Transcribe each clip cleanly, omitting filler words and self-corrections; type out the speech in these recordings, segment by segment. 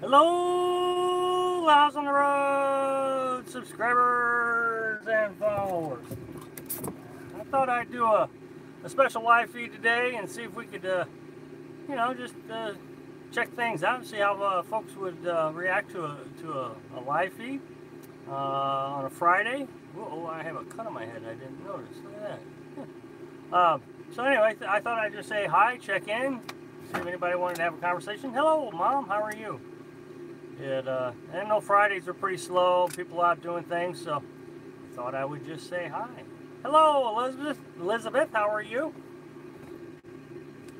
Hello, House on the Road subscribers and followers. I thought I'd do a special live feed today and see if we could, just check things out and see how folks would react to a live feed on a Friday. Oh, I have a cut on my head. I didn't notice. Look at that. So anyway, I thought I'd just say hi, check in, see if anybody wanted to have a conversation. Hello, Mom. How are you? I know Fridays are pretty slow, people out doing things, so I thought I would just say hi. Hello, Elizabeth, how are you?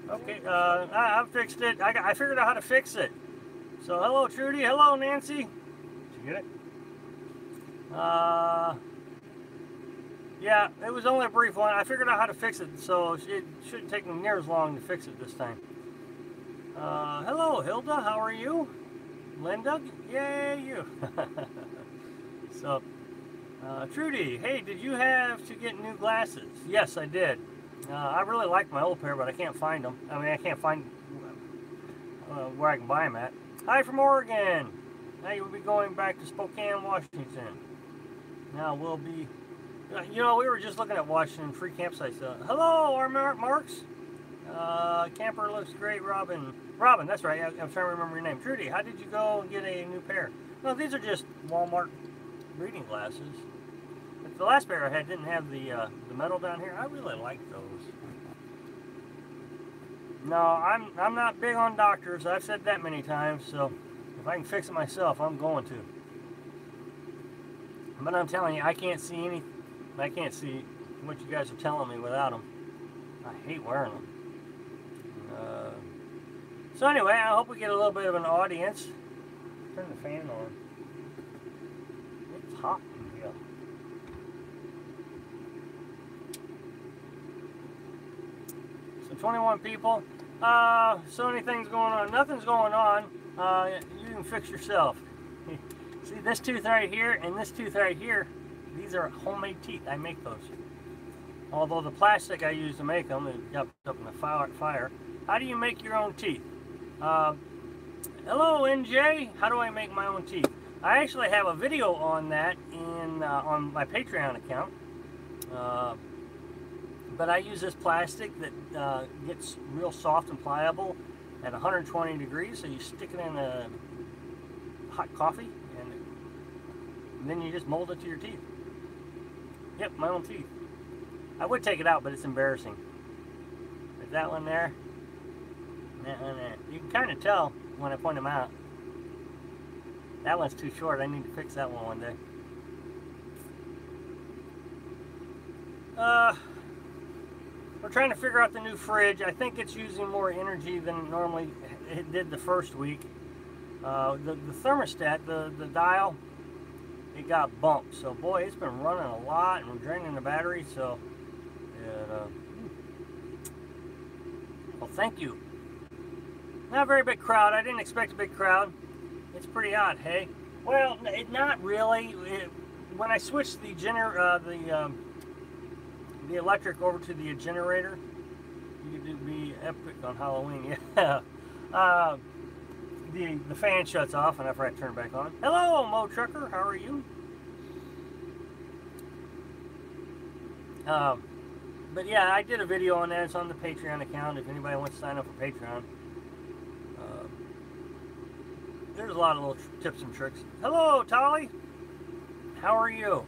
Okay, I fixed it. I figured out how to fix it. So hello, Trudy. Hello, Nancy. Did you get it? Yeah, it was only a brief one. I figured out how to fix it, so it shouldn't take me near as long to fix it this time. Hello, Hilda. How are you? Linda? Yay, you. So, Trudy, hey, did you have to get new glasses? Yes, I did. I really like my old pair, but I can't find them. I mean, I can't find where I can buy them at. Hi from Oregon. Now you'll be going back to Spokane, Washington. Now we'll be, we were just looking at Washington free campsites. Hello, our Marks. Camper looks great, Robin. Robin, that's right. I'm trying to remember your name. Trudy, how did you go and get a new pair? No, these are just Walmart reading glasses. But the last pair I had didn't have the metal down here. I really like those. No, I'm not big on doctors. I've said that many times. So if I can fix it myself, I'm going to. But I'm telling you, I can't see any. I can't see what you guys are telling me without them. I hate wearing them. So anyway, I hope we get a little bit of an audience. Turn the fan on. It's hot in here. So 21 people. So many things going on. Nothing's going on. You can fix yourself. See this tooth right here and this tooth right here. These are homemade teeth. I make those. Although the plastic I use to make them, it got up in the fire. How do you make your own teeth? Hello, NJ. How do I make my own teeth? I actually have a video on that on my Patreon account. But I use this plastic that gets real soft and pliable at 120 degrees. So you stick it in a hot coffee, and then you just mold it to your teeth. Yep, my own teeth. I would take it out, but it's embarrassing. There's that one there. That one there. You can kind of tell when I point them out. That one's too short. I need to fix that one day. We're trying to figure out the new fridge. I think it's using more energy than normally it did the first week. The thermostat, the dial, it got bumped. So boy, it's been running a lot and draining the battery. So, well, thank you. Not a very big crowd. I didn't expect a big crowd. It's pretty odd, hey? Well, not really. When I switched the electric over to the generator, you could be epic on Halloween. Yeah. The fan shuts off, and after I turn it back on. Hello, Mo Trucker. How are you? But yeah, I did a video on that. It's on the Patreon account. If anybody wants to sign up for Patreon. There's a lot of little tips and tricks. Hello, Tolly. How are you?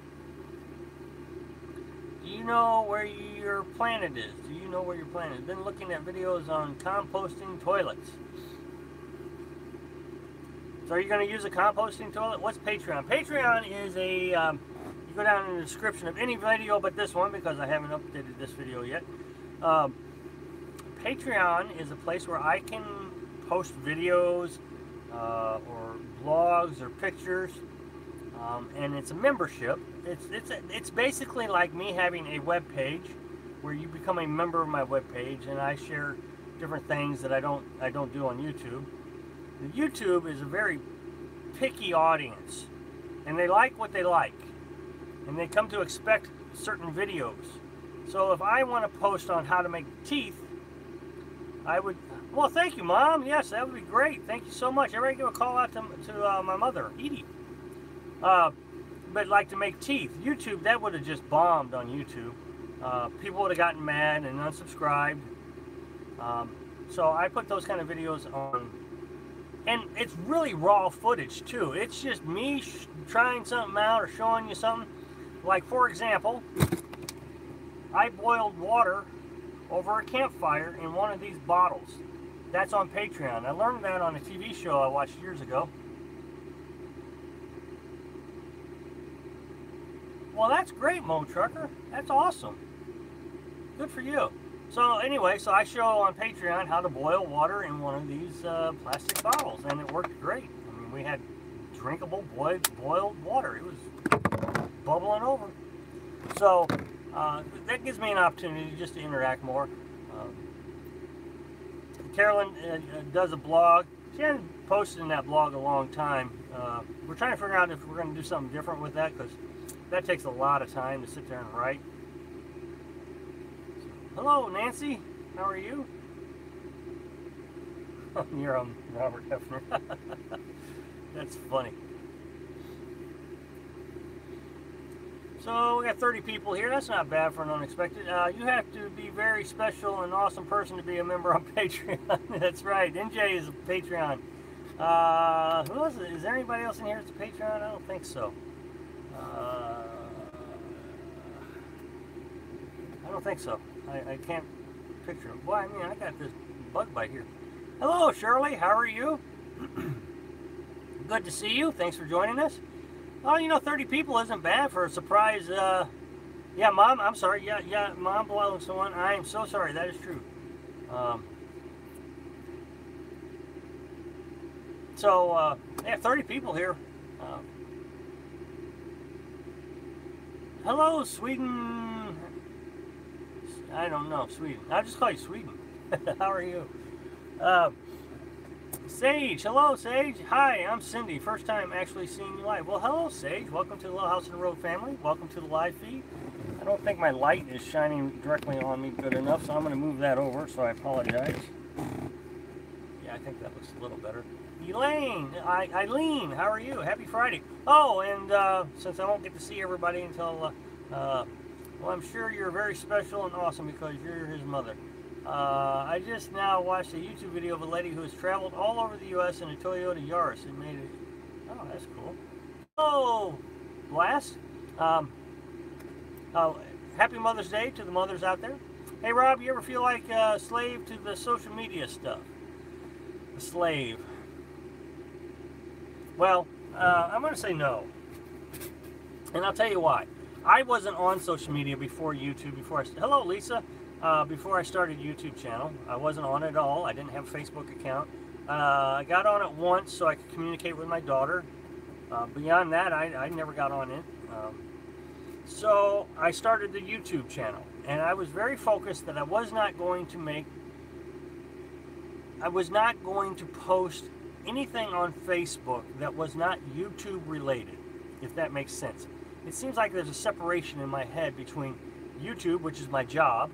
Do you know where your planet is? Do you know where your planet is? Been looking at videos on composting toilets. So are you going to use a composting toilet? What's Patreon? Patreon is a, you go down in the description of any video but this one because I haven't updated this video yet. Patreon is a place where I can post videos, or blogs or pictures, and it's a membership. It's basically like me having a web page where you become a member of my web page, and I share different things that I don't do on YouTube. YouTube is a very picky audience, and they like what they like, and they come to expect certain videos. So if I want to post on how to make teeth, I would Well, thank you, Mom. Yes, that would be great. Thank you so much. Everybody give a call out to my mother, Edie. But like to make teeth. YouTube, that would have just bombed on YouTube. People would have gotten mad and unsubscribed. So I put those kind of videos on. And it's really raw footage, too. It's just me trying something out or showing you something. Like, for example, I boiled water over a campfire in one of these bottles. That's on Patreon. I learned that on a TV show I watched years ago. Well, that's great, Mo Trucker. That's awesome. Good for you. So anyway, so I show on Patreon how to boil water in one of these plastic bottles, and it worked great. I mean, we had drinkable boiled water. It was bubbling over. So that gives me an opportunity just to interact more. Carolyn does a blog. She hasn't posted in that blog a long time. We're trying to figure out if we're going to do something different with that, because that takes a lot of time to sit there and write. Hello, Nancy. How are you? You're Robert Hefner. That's funny. So we got 30 people here. That's not bad for an unexpected. You have to be very special and awesome person to be a member on Patreon. That's right. NJ is a Patreon. Who else? Is there anybody else in here that's a Patreon? I don't think so. I don't think so. I can't picture him. Well, I mean, I got this bug bite here. Hello, Shirley. How are you? Good to see you. Thanks for joining us. Oh, you know, 30 people isn't bad for a surprise. Yeah, Mom, I'm sorry. Yeah, Mom belongs to one. I am so sorry. That is true. Yeah, 30 people here. Hello, Sweden. I don't know, Sweden. I'll just call you Sweden. How are you? Sage, hello, Sage. Hi, I'm Cindy. First time actually seeing you live. Well, hello, Sage. Welcome to the Little House on the Road family. Welcome to the live feed. I don't think my light is shining directly on me good enough, so I'm going to move that over, so I apologize. Yeah, I think that looks a little better. Elaine, Eileen, how are you? Happy Friday. Oh, and since I won't get to see everybody until, well, I'm sure you're very special and awesome because you're his mother. I just now watched a YouTube video of a lady who has traveled all over the U.S. in a Toyota Yaris and made it. Oh, that's cool. Oh, Blast. Happy Mother's Day to the mothers out there. Hey, Rob, you ever feel like a slave to the social media stuff? A slave. Well, I'm going to say no. And I'll tell you why. I wasn't on social media before YouTube. Hello, Lisa. Before I started YouTube channel, I wasn't on it at all. I didn't have a Facebook account. I got on it once so I could communicate with my daughter. Beyond that, I never got on it. So I started the YouTube channel, and I was very focused that I was not going to post anything on Facebook that was not YouTube related, if that makes sense. It seems like there's a separation in my head between YouTube, which is my job,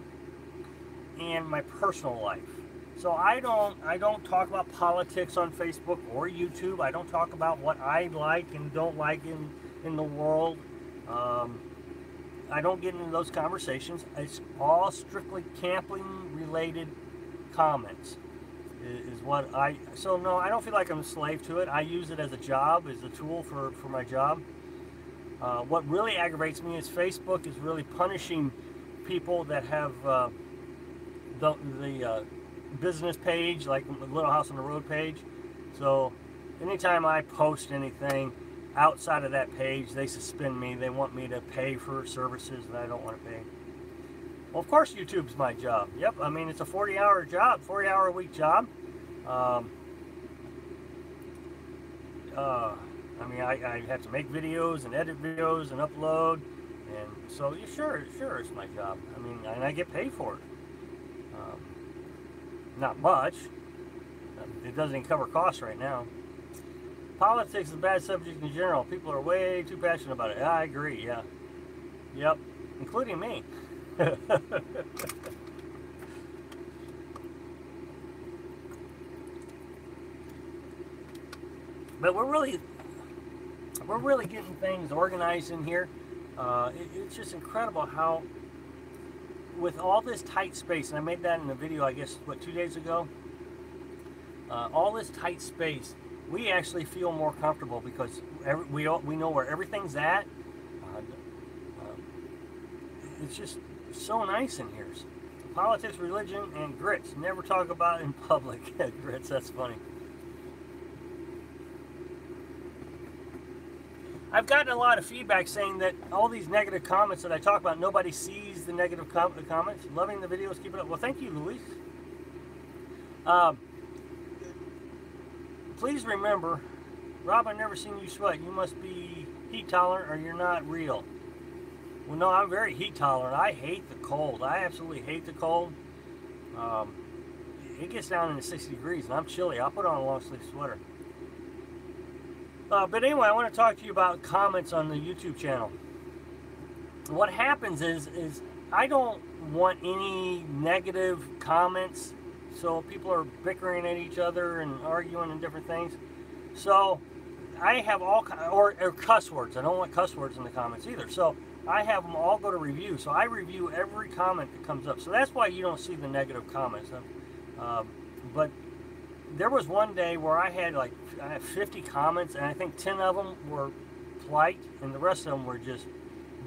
and my personal life. So I don't talk about politics on Facebook or YouTube. I don't talk about what I like and don't like in the world. I don't get into those conversations. It's all strictly camping related comments is what so no, I don't feel like I'm a slave to it. I use it as a job, as a tool for my job. What really aggravates me is Facebook is really punishing people that have the business page, like the Little House on the Road page. So anytime I post anything outside of that page, they suspend me. They want me to pay for services that I don't want to pay. Well, of course YouTube's my job. Yep, I mean, it's a 40-hour job, 40-hour-a-week job. I mean, I have to make videos and edit videos and upload, and so yeah, sure, it's my job. I mean, and I get paid for it. Not much. It doesn't even cover costs right now. Politics is a bad subject in general. People are way too passionate about it. I agree, yeah. Yep, including me. But we're really getting things organized in here. It's just incredible how, with all this tight space, and I made that in a video, I guess, what, 2 days ago? All this tight space, we actually feel more comfortable because we know where everything's at. It's just so nice in here. Politics, religion, and grits. Never talk about in public. Grits, that's funny. I've gotten a lot of feedback saying that all these negative comments that I talk about, nobody sees the negative comments. Loving the videos, keep it up. Well, thank you, Luis. Please remember, Rob, I've never seen you sweat. You must be heat tolerant or you're not real. Well, no, I'm very heat tolerant. I hate the cold. I absolutely hate the cold. It gets down into 60 degrees and I'm chilly. I'll put on a long sleeve sweater. But anyway, I want to talk to you about comments on the YouTube channel. What happens is I don't want any negative comments, so people are bickering at each other and arguing and different things. So I have all, or cuss words. I don't want cuss words in the comments either. So I have them all go to review. So I review every comment that comes up. So that's why you don't see the negative comments. But there was one day where I had 50 comments, and I think 10 of them were polite, and the rest of them were just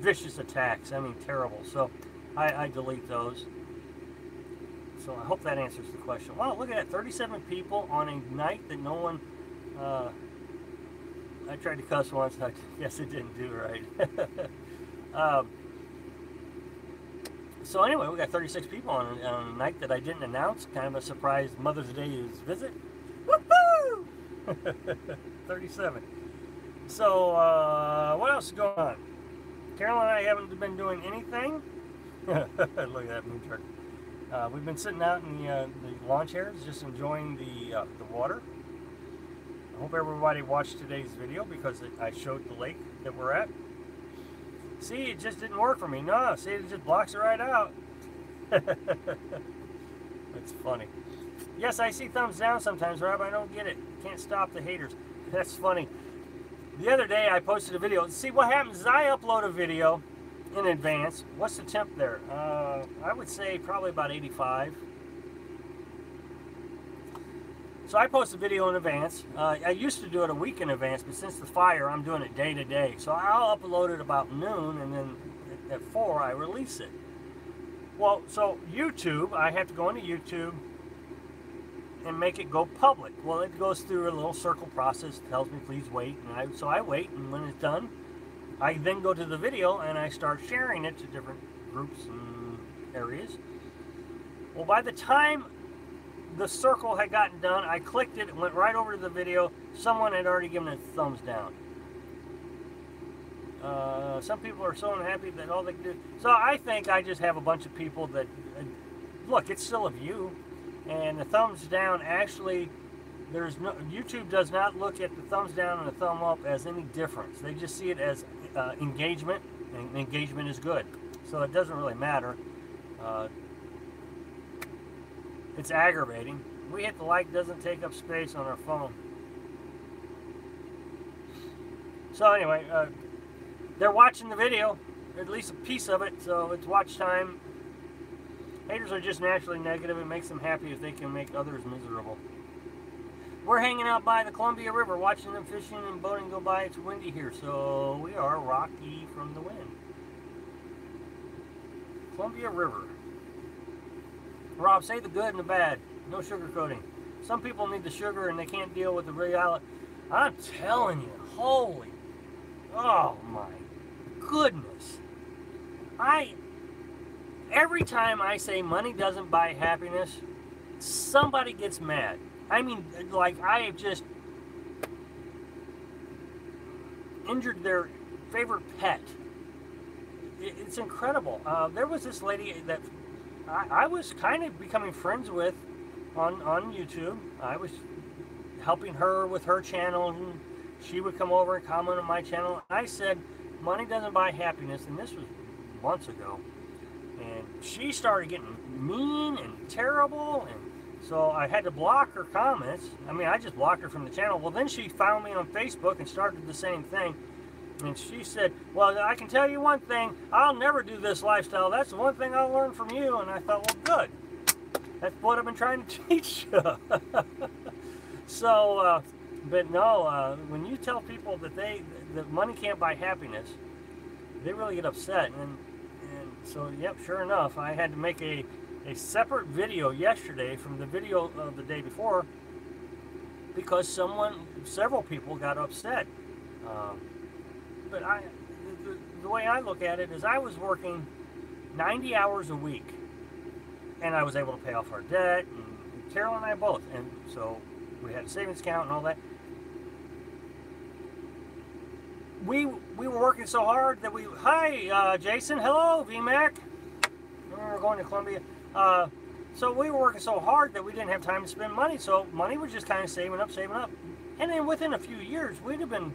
vicious attacks. I mean, terrible. So I delete those. So I hope that answers the question. Wow, look at that, 37 people on a night that no one... I tried to cuss once. I guess it didn't do right. So anyway, we got 36 people on a night that I didn't announce. Kind of a surprise Mother's Day visit. Woohoo! 37. So, what else is going on? Carolyn and I haven't been doing anything. Look at that moon truck. We've been sitting out in the lawn chairs, just enjoying the water. I hope everybody watched today's video because I showed the lake that we're at. See, it just didn't work for me. No, see, it just blocks it right out. It's funny. Yes, I see thumbs down sometimes, Rob. I don't get it. Can't stop the haters. That's funny. The other day, I posted a video. See, what happens is I upload a video in advance. What's the temp there? I would say probably about 85. So I post a video in advance. I used to do it a week in advance, but since the fire, I'm doing it day to day. So I'll upload it about noon, and then at 4, I release it. Well, so YouTube, I have to go into YouTube and make it go public. Well, it goes through a little circle process, tells me please wait, and so I wait, and when it's done, I then go to the video and I start sharing it to different groups and areas. Well, by the time the circle had gotten done, I clicked it, went right over to the video. Someone had already given it a thumbs down. Some people are so unhappy that all they can do. So I think I just have a bunch of people that, look, it's still a view. And the thumbs down, actually, YouTube does not look at the thumbs down and the thumb up as any difference. They just see it as engagement, and engagement is good. So it doesn't really matter. It's aggravating. We hit the like, doesn't take up space on our phone. So anyway, they're watching the video, at least a piece of it, so it's watch time. Haters are just naturally negative. It makes them happy if they can make others miserable. We're hanging out by the Columbia River, watching them fishing and boating go by. It's windy here, so we are rocky from the wind. Columbia River. Rob, say the good and the bad. No sugarcoating. Some people need the sugar and they can't deal with the reality. I'm telling you, holy, oh my goodness. Every time I say money doesn't buy happiness, somebody gets mad. I mean, like, I have just injured their favorite pet. It's incredible. There was this lady that I was kind of becoming friends with on YouTube. I was helping her with her channel, and she would come over and comment on my channel. I said, money doesn't buy happiness, and this was months ago. And she started getting mean and terrible and So I had to block her comments. I mean, I just blocked her from the channel. Well, then she found me on Facebook and started the same thing. And she said, well, I can tell you one thing. I'll never do this lifestyle. That's the one thing I'll learn from you. And I thought, well, good. That's what I've been trying to teach you. So, but no, when you tell people that money can't buy happiness, they really get upset. And so, yep, sure enough, I had to make a separate video yesterday from the video of the day before because several people got upset. But the way I look at it is I was working 90 hours a week, and I was able to pay off our debt, and Carolyn and I both, and so we had a savings account and all that. We were working so hard that hi, Jason, hello, VMAC. We're going to Columbia. So we were working so hard that we didn't have time to spend money, so money was just kind of saving up. And then within a few years, we'd have been,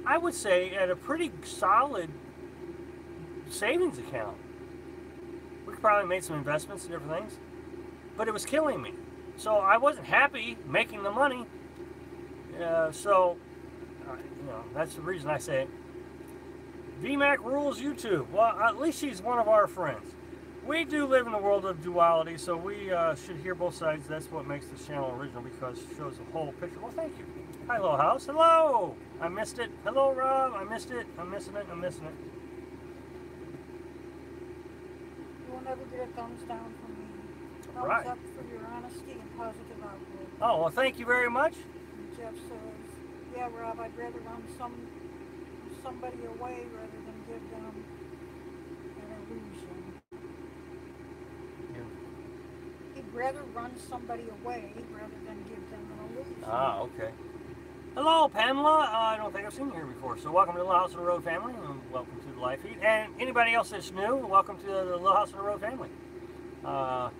I would say, at a pretty solid savings account. We could probably made some investments and different things, but it was killing me. So I wasn't happy making the money. That's the reason I say it. VMAC rules YouTube. Well, at least she's one of our friends. We do live in the world of duality, so we should hear both sides. That's what makes this channel original, because it shows the whole picture. Well, thank you. Hi, Little House. Hello! I missed it. Hello, Rob. I missed it. I'm missing it. You will never get a thumbs down from me. Thumbs Right. up for your honesty and positive outlook. Oh, well, thank you very much. And Jeff says, yeah, Rob, I'd rather run somebody away rather than give them an illusion. He'd rather run somebody away rather than give them an illusion. Ah, okay. Hello, Pamela. I don't think I've seen you here before. So welcome to the Little House on the Road family, and welcome to the live feed. And anybody else that's new, welcome to the Little House on the Road family. Chamo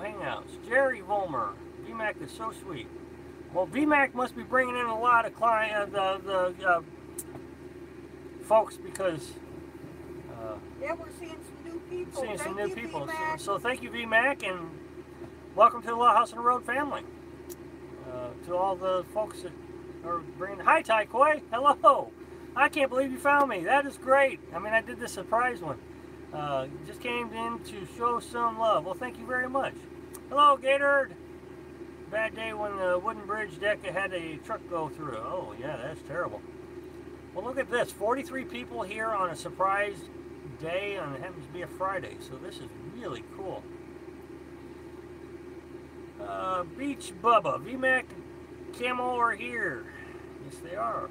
Hangouts. Jerry Volmer. VMAC is so sweet. Well, VMAC must be bringing in a lot of folks, because Yeah, we're seeing some new people. seeing some new Thank you, people. VMAC. So thank you, VMAC, and welcome to the Little House on the Road family. To all the folks that are bringing. Hi, Tai Koi. Hello. I can't believe you found me. That is great. I mean, I did this surprise one. Just came in to show some love. Well, thank you very much. Hello, Gatorade. Bad day when the wooden bridge deck had a truck go through. Oh, yeah, that's terrible. Well, look at this. 43 people here on a surprise day, and it happens to be a Friday, so this is really cool. Beach Bubba. VMAC Camo are here. Yes, they are.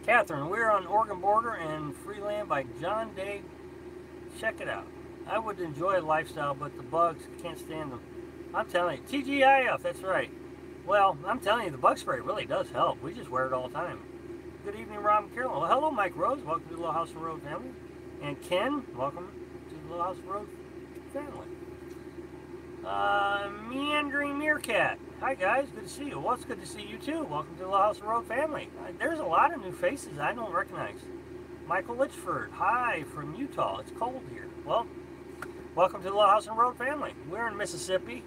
Catherine, we're on Oregon border and free land by John Day. Check it out. I would enjoy a lifestyle, but the bugs, can't stand them. I'm telling you, TGIF, that's right. Well, I'm telling you, the bug spray really does help. We just wear it all the time. Good evening, Rob and Carol. Well, hello, Mike Rose. Welcome to the Little House on the Road family. And Ken, welcome to the Little House on the Road family. Meandering Meerkat. Hi, guys. Good to see you. Well, it's good to see you, too. Welcome to the Little House on the Road family. There's a lot of new faces I don't recognize. Michael Litchford. Hi, from Utah. It's cold here. Well, welcome to the Little House on the Road family. We're in Mississippi.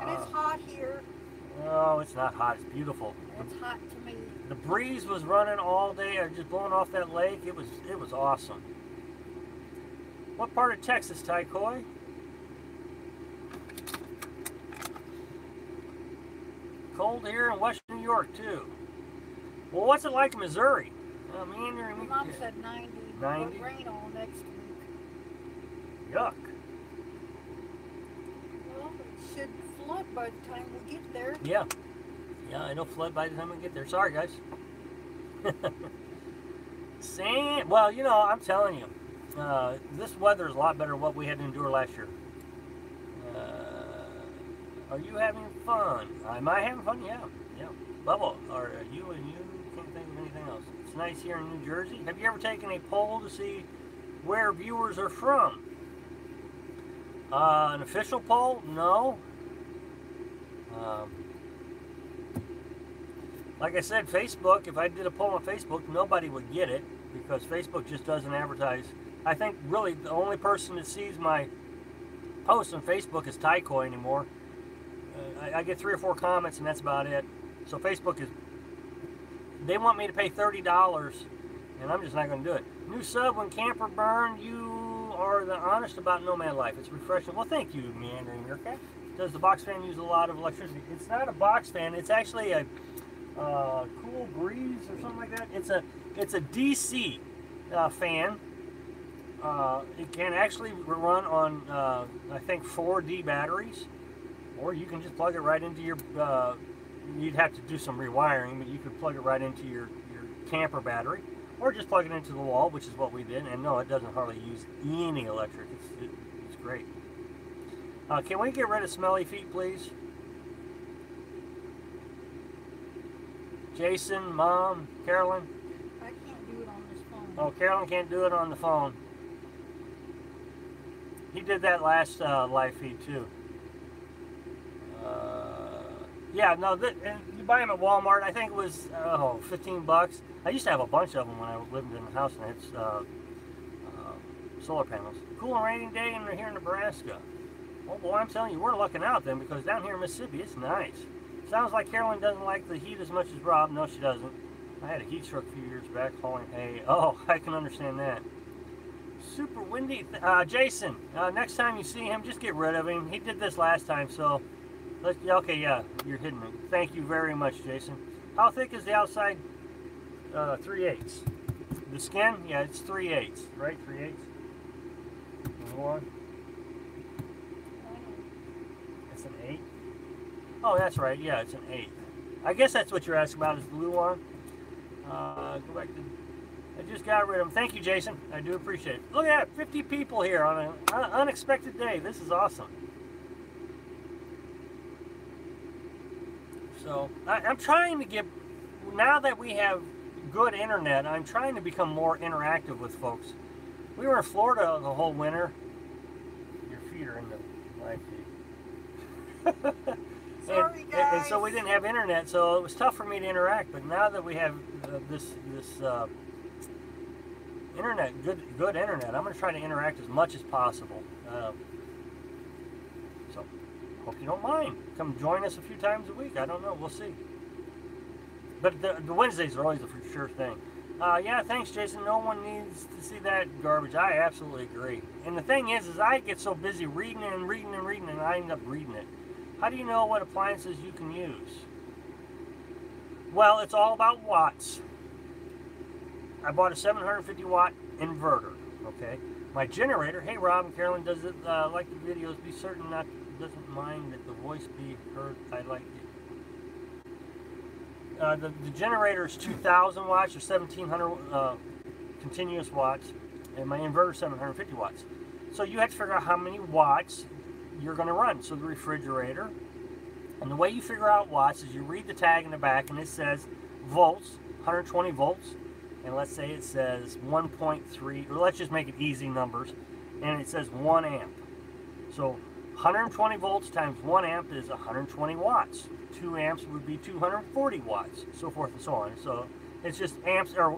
And it's hot here. Oh, it's not hot. It's beautiful. It's hot to me. The breeze was running all day, just blowing off that lake. It was awesome. What part of Texas, Tai Koi? Cold here in Western New York too. Well, what's it like in Missouri? My mom said 90. 90? But rain all next week. Yuck. Well, it should flood by the time we get there. Yeah. Yeah, it'll flood by the time we get there. Sorry, guys. Well, you know, I'm telling you, this weather is a lot better than what we had to endure last year. Are you having fun? Am I having fun? Yeah. Yeah. Bubba, are you and you? Can't think of anything else. It's nice here in New Jersey. Have you ever taken a poll to see where viewers are from? An official poll? No. Like I said, Facebook, if I did a poll on Facebook, nobody would get it because Facebook just doesn't advertise. I think really the only person that sees my post on Facebook is Tyco anymore. I get 3 or 4 comments, and that's about it. So Facebook is, they want me to pay $30, and I'm just not going to do it. New sub, when camper burn, you are the honest about nomad life. It's refreshing. Well, thank you, Meandering Meerkat. Does the box fan use a lot of electricity? It's not a box fan. It's actually a cool breeze or something like that. It's a DC fan. It can actually run on I think 4D batteries, or you can just plug it right into your. You'd have to do some rewiring, but you could plug it right into your camper battery, or just plug it into the wall, which is what we did. And no, it doesn't hardly use any electric. It's great. Can we get rid of smelly feet, please? Jason, Mom, Carolyn? I can't do it on this phone. Oh, Carolyn can't do it on the phone. He did that last live feed, too. Yeah, no, and you buy them at Walmart. I think it was, $15. I used to have a bunch of them when I lived in the house, and it's solar panels. Cool and rainy day here in Nebraska. Oh boy, I'm telling you, we're looking out then, because down here in Mississippi, it's nice. Sounds like Carolyn doesn't like the heat as much as Rob. No, she doesn't. I had a heat stroke a few years back hauling hay. Oh, I can understand that. Super windy. Jason, next time you see him, just get rid of him. He did this last time, so... okay, yeah, you're hitting me. Thank you very much, Jason. How thick is the outside? 3/8. The skin? Yeah, it's 3/8, right? 3/8. One. It's an 8. Oh, that's right. Yeah, it's an 8. I guess that's what you're asking about is the blue one. Go back to... I just got rid of them. Thank you, Jason. I do appreciate it. Look at that. 50 people here on an unexpected day. This is awesome. So, I'm trying to get... Now that we have good internet, I'm trying to become more interactive with folks. We were in Florida the whole winter. Your feet are in the live feed. Sorry, guys. And so we didn't have internet, so it was tough for me to interact. But now that we have this internet, good internet, I'm going to try to interact as much as possible. So, hope you don't mind. Come join us a few times a week. I don't know. We'll see. But the Wednesdays are always the for sure thing. Yeah, thanks, Jason. No one needs to see that garbage. I absolutely agree. And the thing is I get so busy reading and reading and reading, and I end up reading it. How do you know what appliances you can use? Well, it's all about watts. I bought a 750 watt inverter. Okay. My generator. Hey, Rob and Carolyn, does it like the videos? Be certain doesn't mind that the voice be heard. I like it. The generator is 2,000 watts or 1,700 continuous watts, and my inverter is 750 watts. So you have to figure out how many watts you're going to run. So the refrigerator, and the way you figure out watts is you read the tag in the back, and it says volts, 120 volts, and let's say it says 1.3, or let's just make it easy numbers, and it says 1 amp. So 120 volts times 1 amp is 120 watts. 2 amps would be 240 watts, so forth and so on. So it's just amps, or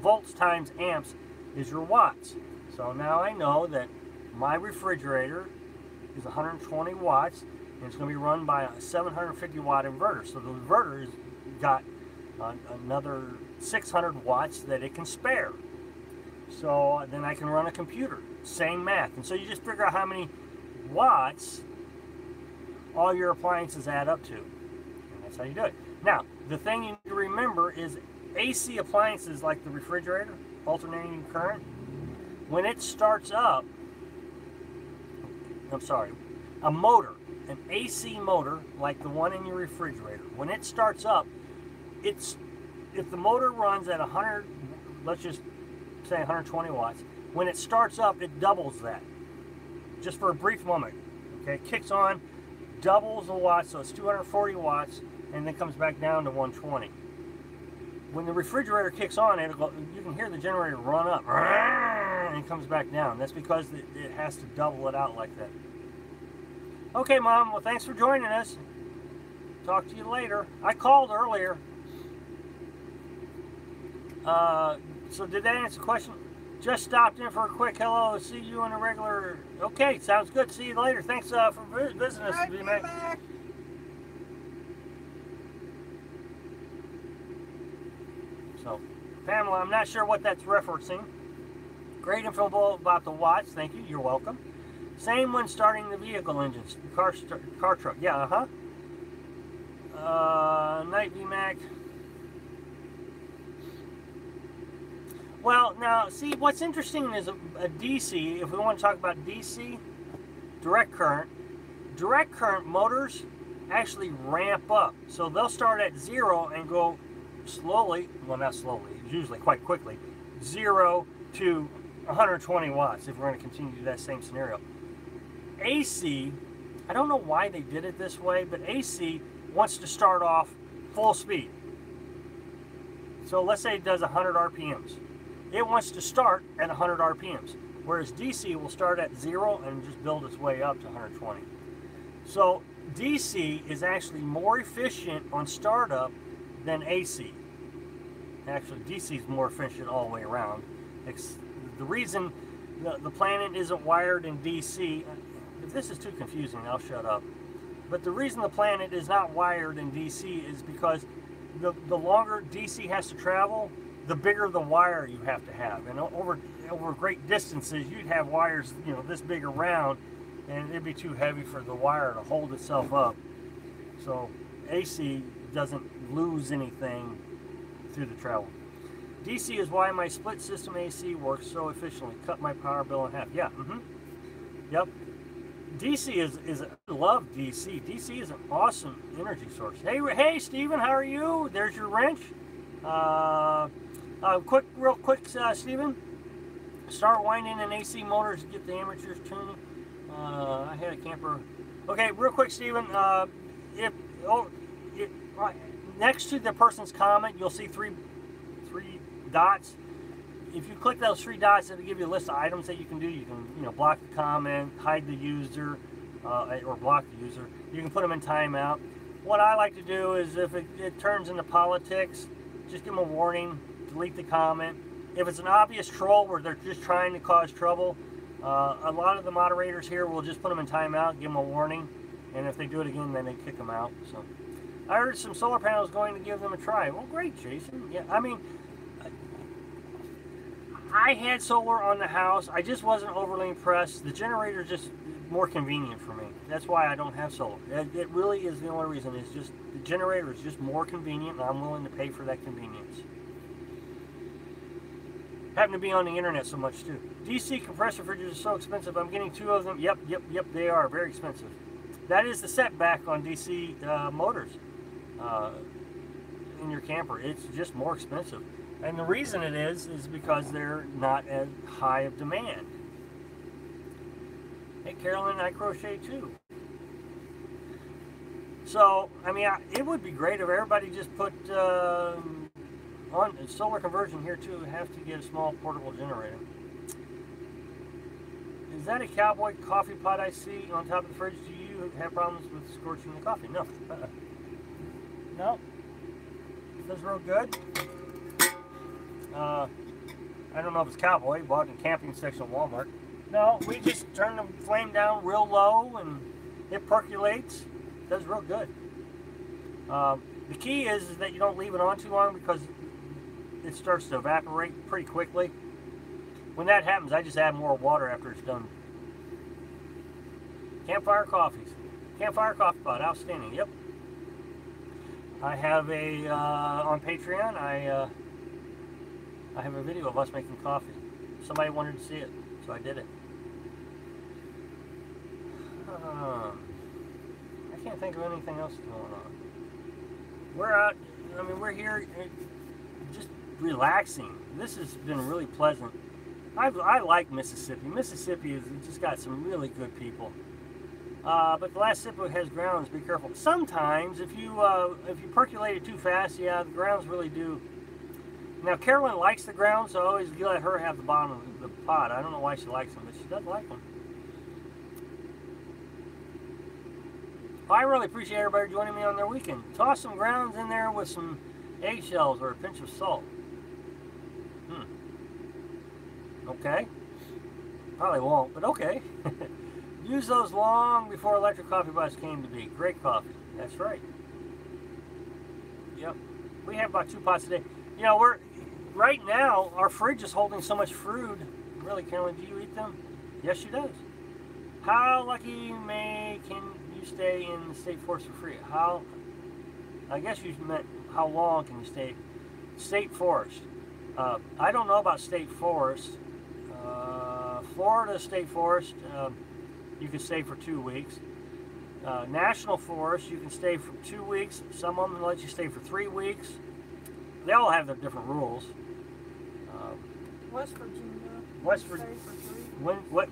volts times amps is your watts. So now I know that my refrigerator is 120 watts, and it's going to be run by a 750 watt inverter. So the inverter has got another 600 watts that it can spare. So then I can run a computer. Same math. And so you just figure out how many watts all your appliances add up to. And that's how you do it. Now, the thing you need to remember is AC appliances like the refrigerator, alternating current, when it starts up, a motor, an AC motor like the one in your refrigerator, when it starts up, if the motor runs at 100, let's just say 120 watts, when it starts up, it doubles that. Just for a brief moment. Okay, it kicks on, doubles the watts, so it's 240 watts, and then comes back down to 120. When the refrigerator kicks on, you can hear the generator run up, and it comes back down. That's because it has to double it out like that. Okay, Mom, well, thanks for joining us. Talk to you later. I called earlier. So did that answer the question? Just stopped in for a quick hello. See you on a regular. Okay, sounds good. See you later. Thanks for visiting us, Right, V-Mac. Mac. So, Pamela, I'm not sure what that's referencing. Great info about the watts. Thank you. You're welcome. Same when starting the vehicle engines. Car truck. Yeah, Night V-Mac. Well, now, see, what's interesting is a DC, if we want to talk about DC, direct current motors actually ramp up. So they'll start at 0 and go slowly, well, not slowly, usually quite quickly, 0 to 120 watts if we're going to continue that same scenario. AC, I don't know why they did it this way, but AC wants to start off full speed. So let's say it does 100 RPMs. It wants to start at 100 RPMs, whereas DC will start at 0 and just build its way up to 120. So DC is actually more efficient on startup than AC. Actually, DC is more efficient all the way around. The reason the planet isn't wired in DC, if this is too confusing, I'll shut up. But the reason the planet is not wired in DC is because the longer DC has to travel, the bigger the wire you have to have. And over great distances, you'd have wires, this big around, and it'd be too heavy for the wire to hold itself up. So AC doesn't lose anything through the travel. DC is why my split system AC works so efficiently. Cut my power bill in half. Yeah. Yep. DC is I love DC. DC is an awesome energy source. Hey, Stephen, how are you? There's your wrench. Real quick, Stephen. Start winding an AC motor to get the amateurs tuning. I had a camper. Okay, real quick, Stephen. Next to the person's comment, you'll see three dots. If you click those 3 dots, it'll give you a list of items that you can do. You can, block the comment, hide the user, or block the user. You can put them in timeout. What I like to do is if it turns into politics, just give them a warning, delete the comment. If it's an obvious troll where they're just trying to cause trouble, a lot of the moderators here will just put them in timeout, give them a warning, and if they do it again, then they kick them out. So, I heard some solar panels going to give them a try. Well, great, Jason. Yeah, I mean, I had solar on the house. I just wasn't overly impressed. The generator is just more convenient for me. That's why I don't have solar. It really is the only reason. It's just the generator is just more convenient, and I'm willing to pay for that convenience. Happen to be on the internet so much too. DC compressor fridges are so expensive. I'm getting 2 of them. Yep, they are very expensive. That is the setback on DC motors in your camper. It's just more expensive. And the reason it is because they're not as high of demand. Hey, Carolyn, I crochet too. So, I mean, it would be great if everybody just put on solar conversion here too. Have to get a small portable generator. Is that a cowboy coffee pot I see on top of the fridge? Do you have problems with scorching the coffee? No. No. That's real good. I don't know if it's cowboy. Bought in the camping section of Walmart. No, we just turn the flame down real low and it percolates. It does real good. The key is that you don't leave it on too long because it starts to evaporate pretty quickly. When that happens, I just add more water after it's done. Campfire coffees. Campfire coffee pot. Outstanding. Yep. I have a, on Patreon, I have a video of us making coffee. Somebody wanted to see it, so I did it. I can't think of anything else going on. We're out, I mean, we're here just relaxing. This has been really pleasant. I like Mississippi. Mississippi has just got some really good people. But the last sip has grounds. Be careful. Sometimes, if you percolate it too fast, yeah, the grounds really do. Now, Carolyn likes the grounds, so I always let her have the bottom of the pot. I don't know why she likes them, but she does like them. I really appreciate everybody joining me on their weekend. Toss some grounds in there with some eggshells or a pinch of salt. Okay. Probably won't, but okay. Use those long before electric coffee pots came to be. Great coffee. That's right. Yep. We have about 2 pots a day. You know, right now, our fridge is holding so much food. Really, Carolyn, do you eat them? Yes, she does. How lucky can you stay in the state forest for free? I guess you meant how long can you stay? State forest. I don't know about state forest. Florida state forest, you can stay for 2 weeks. National forest, you can stay for 2 weeks. Some of them let you stay for 3 weeks. They all have their different rules. West Virginia. West Virginia.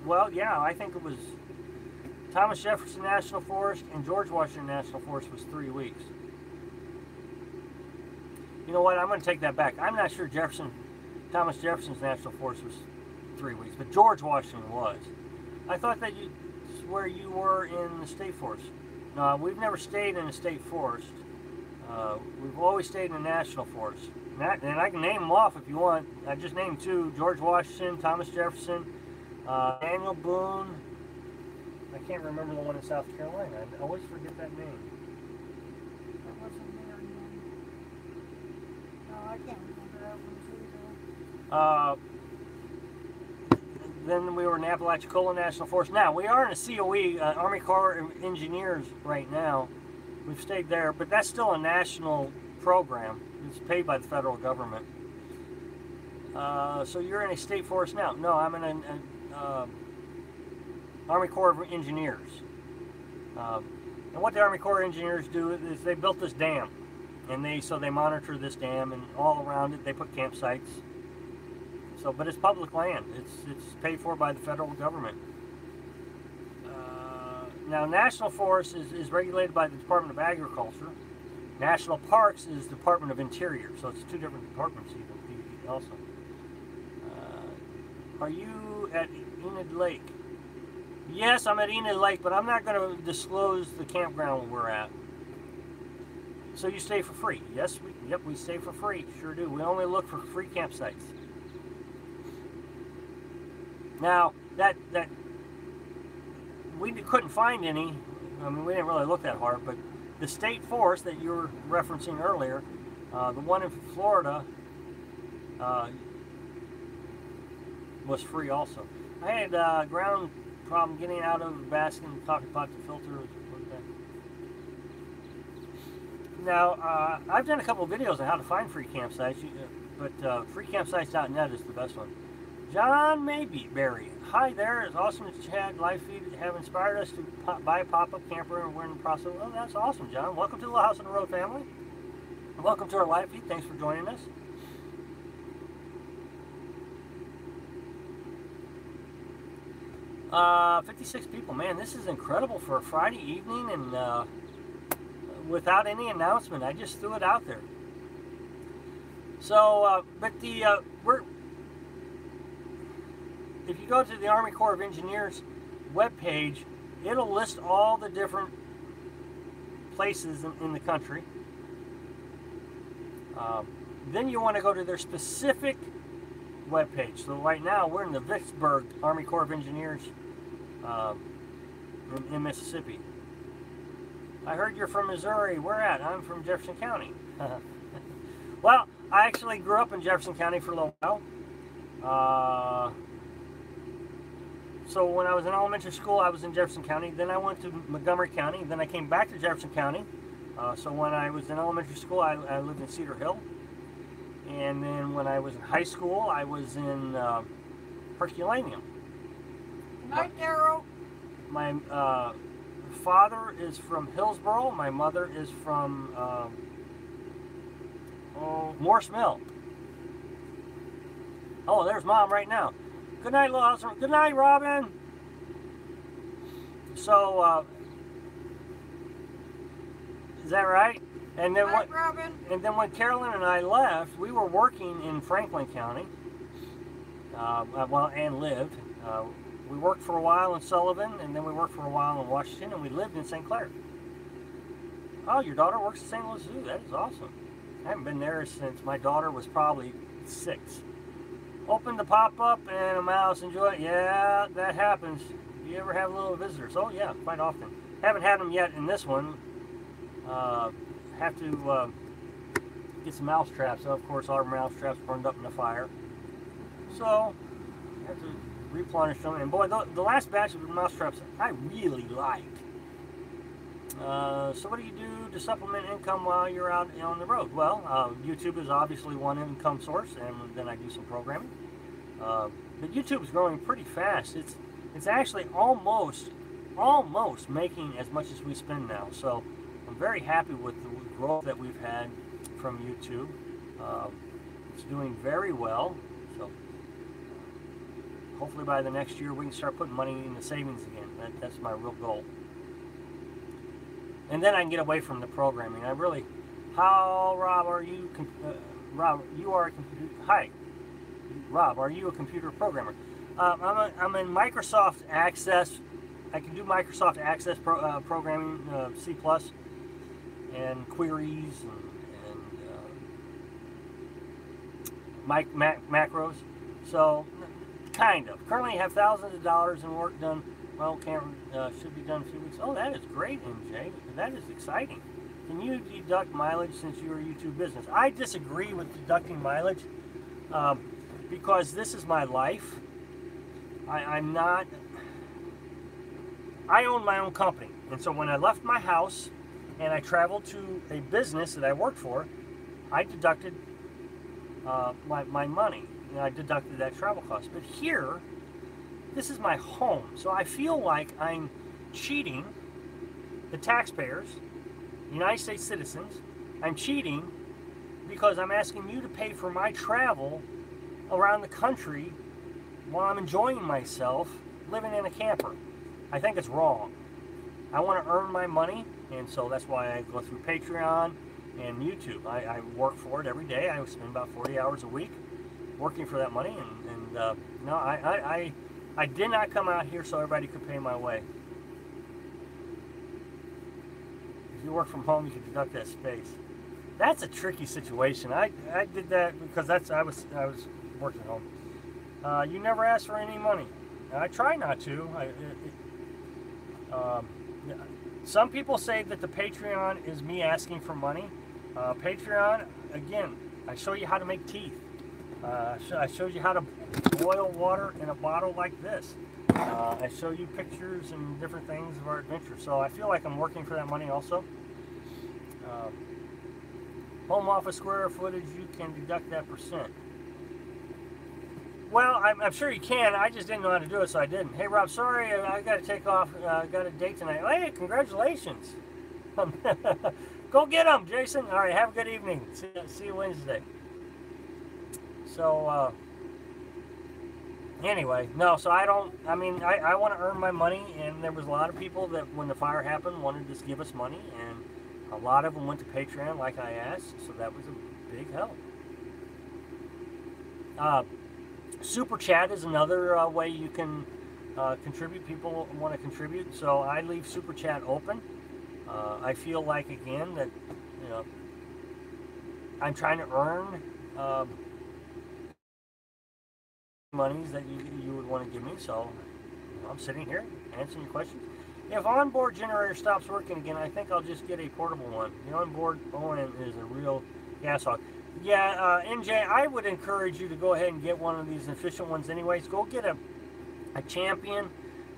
Well, yeah, I think it was Thomas Jefferson National Forest and George Washington National Forest was 3 weeks. You know what? I'm going to take that back. I'm not sure Thomas Jefferson's National Forest was 3 weeks, but George Washington was. I thought that where you were in the state forest. No, we've never stayed in a state forest. We've always stayed in a national forest. And I can name them off if you want. I just named 2: George Washington, Thomas Jefferson, Daniel Boone. I can't remember the one in South Carolina. I always forget that name. That wasn't there again. No, I can't remember that one too. Then we were in Apalachicola National Forest. Now, we are in a COE, Army Corps of Engineers right now. We've stayed there, but that's still a national program. It's paid by the federal government. So you're in a state forest now? No, I'm in an Army Corps of Engineers. And what the Army Corps of Engineers do is they built this dam. And they monitor this dam, and all around it they put campsites. But it's public land. It's paid for by the federal government. Now, National Forest is regulated by the Department of Agriculture. National Parks is Department of Interior, so it's 2 different departments even also. Are you at Enid Lake? Yes, I'm at Enid Lake, but I'm not going to disclose the campground we're at. So you stay for free? Yes, we stay for free. Sure do. We only look for free campsites. Now, that we couldn't find any. I mean, we didn't really look that hard, but the state forest that you were referencing earlier, the one in Florida, was free also. I had a ground problem getting out of the basket and coffee pot to filter. Now, I've done a couple of videos on how to find free campsites, but freecampsites.net is the best one. John Mayberry. Hi there. It's awesome that you had live feed have inspired us to buy a pop-up camper, and we're in the process. Oh, that's awesome, John. Welcome to the House on the Road family. Welcome to our live feed. Thanks for joining us. 56 people. Man, this is incredible for a Friday evening, and without any announcement. I just threw it out there. So, if you go to the Army Corps of Engineers webpage, it'll list all the different places in the country. Then you want to go to their specific webpage. So right now we're in the Vicksburg Army Corps of Engineers in Mississippi. I heard you're from Missouri. Where at? I'm from Jefferson County. Well, I actually grew up in Jefferson County for a little while. So when I was in elementary school, I was in Jefferson County. Then I went to Montgomery County. Then I came back to Jefferson County. So when I was in elementary school, I lived in Cedar Hill. And then when I was in high school, I was in Herculaneum. Good night, Daryl. My father is from Hillsboro. My mother is from Morse Mill. Oh, there's Mom right now. Good night, little house. Good night, Robin. So, is that right? And then Night, Robin. And then when Carolyn and I left, we were working in Franklin County. And lived. We worked for a while in Sullivan, and then we worked for a while in Washington, and we lived in St. Clair. Oh, your daughter works at St. Louis Zoo. That is awesome. I haven't been there since my daughter was probably 6. Open the pop-up and a mouse, enjoy it. Yeah, that happens. You ever have little visitors? Oh yeah, quite often. Haven't had them yet in this one. Have to get some mouse traps. So of course, our mouse traps burned up in the fire. So, have to replenish them. And boy, the last batch of mouse traps I really liked. So what do you do to supplement income while you're out on the road? Well, YouTube is obviously one income source, and then I do some programming. But YouTube is growing pretty fast. It's actually almost making as much as we spend now. So I'm very happy with the growth that we've had from YouTube. It's doing very well. So hopefully by the next year we can start putting money in the savings again. That's my real goal. And then I can get away from the programming. Rob, are you, Rob, you are a computer, hi, Rob, are you a computer programmer? I'm in Microsoft Access. I can do Microsoft Access programming, C+, and queries, and macros. So, kind of. Currently have thousands of dollars in work done. Well, should be done in a few weeks. Oh, that is great, MJ. That is exciting. Can you deduct mileage since you're a YouTube business? I disagree with deducting mileage because this is my life. I own my own company. And so when I left my house and I traveled to a business that I worked for, I deducted my money. And I deducted that travel cost. But here, this is my home, so I feel like I'm cheating the taxpayers, United States citizens. I'm cheating because I'm asking you to pay for my travel around the country while I'm enjoying myself living in a camper. I think it's wrong. I want to earn my money, and so that's why I go through Patreon and YouTube. I work for it every day. I spend about 40 hours a week working for that money, and no, I did not come out here so everybody could pay my way. If you work from home, you can deduct that space. That's a tricky situation. I did that because I was working at home. You never ask for any money. I try not to. Some people say that the Patreon is me asking for money. Patreon, again, I show you how to make teeth. I showed you how to boil water in a bottle like this. I show you pictures and different things of our adventure. So I feel like I'm working for that money also. Home office square footage, you can deduct that percent. Well, I'm sure you can. I just didn't know how to do it, so I didn't. Hey, Rob, sorry, I got to take off. I got a date tonight. Hey, congratulations. Go get them, Jason. All right, have a good evening. See you Wednesday. So, anyway, no, so I want to earn my money, and there was a lot of people that, when the fire happened, wanted to just give us money, and a lot of them went to Patreon like I asked, so that was a big help. Super Chat is another way you can contribute. People want to contribute, so I leave Super Chat open. I feel like, again, that, you know, I'm trying to earn monies that you would want to give me, so I'm sitting here answering your questions. If onboard generator stops working again, I think I'll just get a portable one. The onboard OM is a real gas hog. Yeah, NJ, I would encourage you to go ahead and get one of these efficient ones anyways. Go get a Champion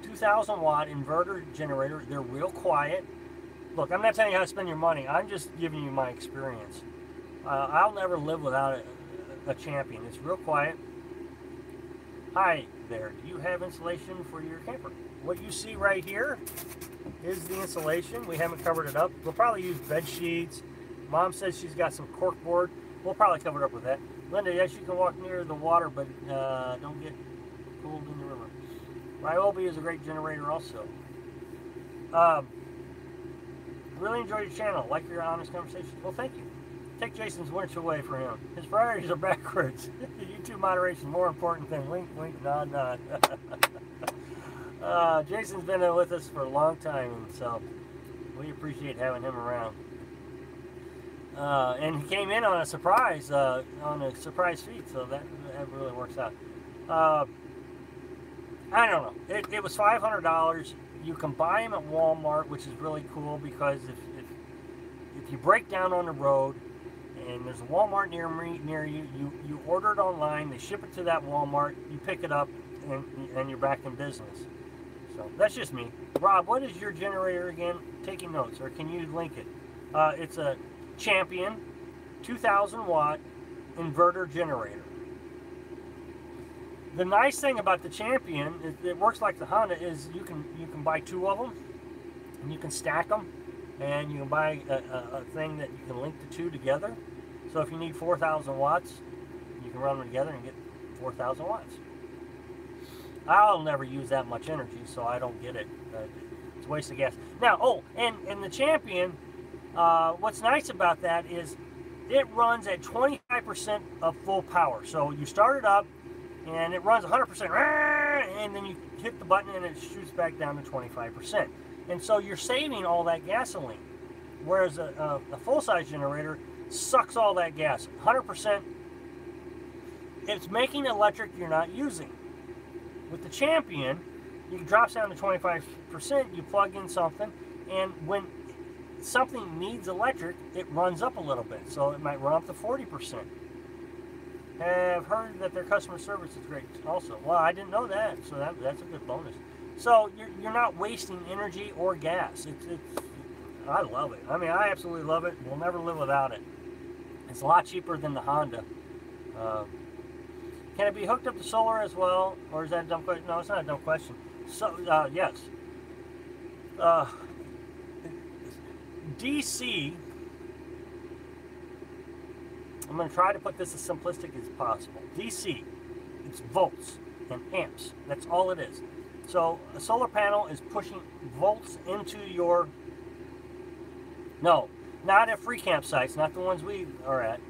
2,000 watt inverter generator. They're real quiet. Look, I'm not telling you how to spend your money. I'm just giving you my experience. I'll never live without a Champion. It's real quiet. Hi there, do you have insulation for your camper? What you see right here is the insulation. We haven't covered it up. We'll probably use bed sheets. Mom says she's got some cork board. We'll probably cover it up with that. Linda, yes, you can walk near the water, but don't get pulled in the river. Ryobi is a great generator also. Really enjoyed your channel. Like your honest conversations. Well, thank you. Take Jason's winch away for him. His priorities are backwards. YouTube moderation more important than wink, wink, nod, nod. Jason's been with us for a long time, and so we appreciate having him around. And he came in on a surprise feed, so that that really works out. I don't know. It was $500. You can buy them at Walmart, which is really cool because if you break down on the road and there's a Walmart near you, you order it online, they ship it to that Walmart, you pick it up, and you're back in business. So that's just me. Rob, what is your generator again? Taking notes, or can you link it? It's a Champion 2,000 watt inverter generator. The nice thing about the Champion, it works like the Honda, is you can buy 2 of them, and you can stack them, and you can buy a thing that you can link the 2 together. So if you need 4,000 watts, you can run them together and get 4,000 watts. I'll never use that much energy, so I don't get it. It's a waste of gas. Now, oh, and the Champion, what's nice about that is it runs at 25% of full power. So you start it up, and it runs 100%, and then you hit the button and it shoots back down to 25%. And so you're saving all that gasoline. Whereas a full-size generator sucks all that gas. 100%, it's making electric you're not using. With the Champion, it drops down to 25%, you plug in something, and when something needs electric, it runs up a little bit. So it might run up to 40%. Have heard that their customer service is great also. Well, I didn't know that, so that's a good bonus. So you're not wasting energy or gas. I love it. I mean, I absolutely love it. We'll never live without it. It's a lot cheaper than the Honda. Can it be hooked up to solar as well, or is that a dumb question? No, it's not a dumb question. So yes. DC. I'm going to try to put this as simplistic as possible. DC, it's volts and amps. That's all it is. So a solar panel is pushing volts into your... No, not at free campsites, not the ones we are at.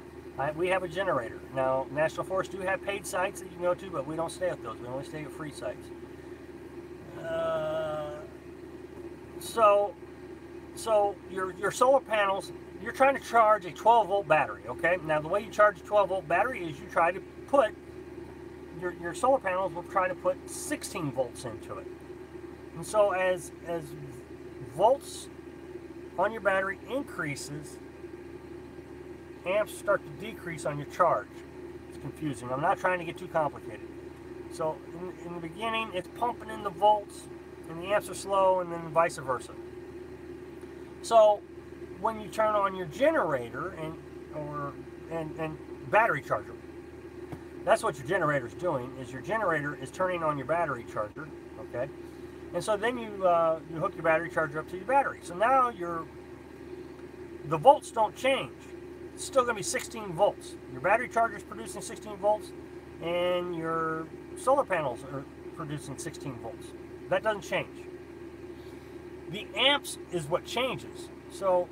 We have a generator. Now, National Forests do have paid sites that you can go to, but we don't stay at those. We only stay at free sites. So your solar panels... You're trying to charge a 12-volt battery, okay? Now, the way you charge a 12-volt battery is you try to put, your solar panels will try to put 16 volts into it. And so as volts on your battery increases, amps start to decrease on your charge. It's confusing. I'm not trying to get too complicated. So in the beginning, it's pumping in the volts, and the amps are slow, and then vice versa. So when you turn on your generator and battery charger, that's what your generator is doing. Is your generator is turning on your battery charger, okay? And so then you hook your battery charger up to your battery. So now the volts don't change. It's still going to be 16 volts. Your battery charger is producing 16 volts, and your solar panels are producing 16 volts. That doesn't change. The amps is what changes. So